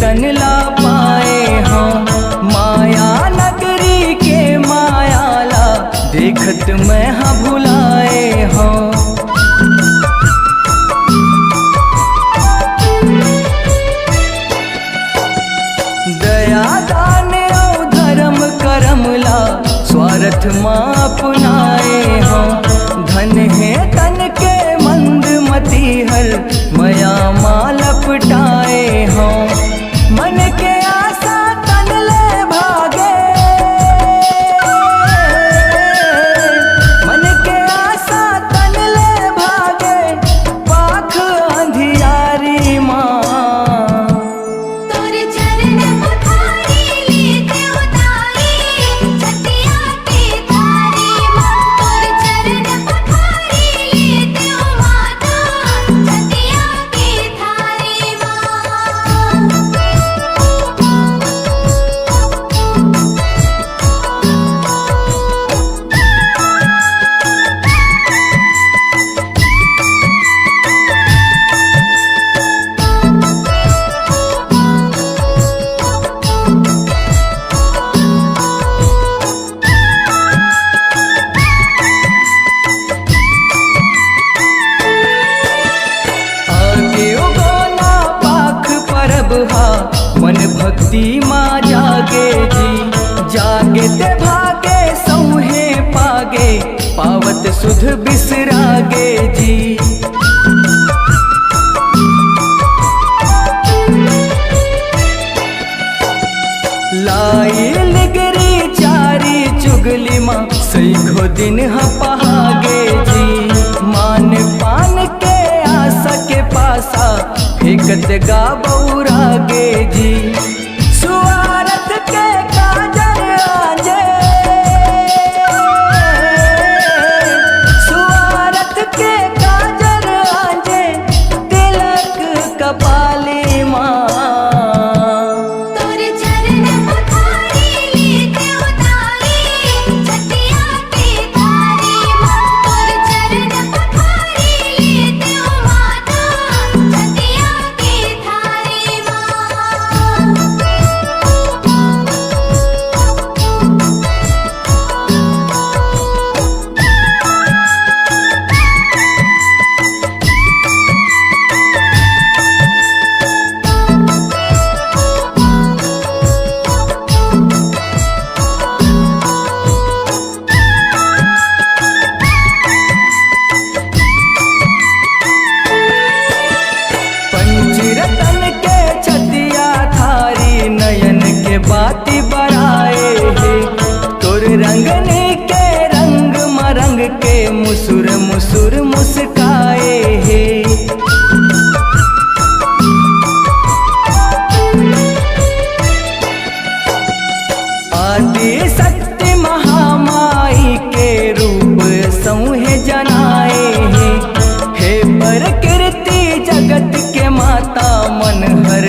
तन ला पाए हों। माया नगरी के मायाला देखत मैं हाँ भुलाए हों। दया दान और धर्म करमला स्वार्थ माँ अपनाए हों। धन है तन के मंद मती हर मया माँ लपटाए हों। मन के आशा तन ले भागे, मन के आशा तन ले भागे पाख अंधियारी माँ। मन भक्ति माँ जागे जी, जागे ते भागे सौहे पागे पावत सुध बिसरागे जी। लाई लिगरी चारी चुगली माँ सैखो दिन हपहागे जी। मान पान के आशा के पासा फेंकत गा बौरागे जी। सुवारथ के काजर आजे, सुवारथ के काजर आजे तिलक कपाली माँ। बाती बराए है तोर रंगने के रंग मरंग के मुसुर मुसुर मुस्काए है। आदि शक्ति महामाई के रूप सौहे जनाए है। हे प्रकृति जगत के माता मन हर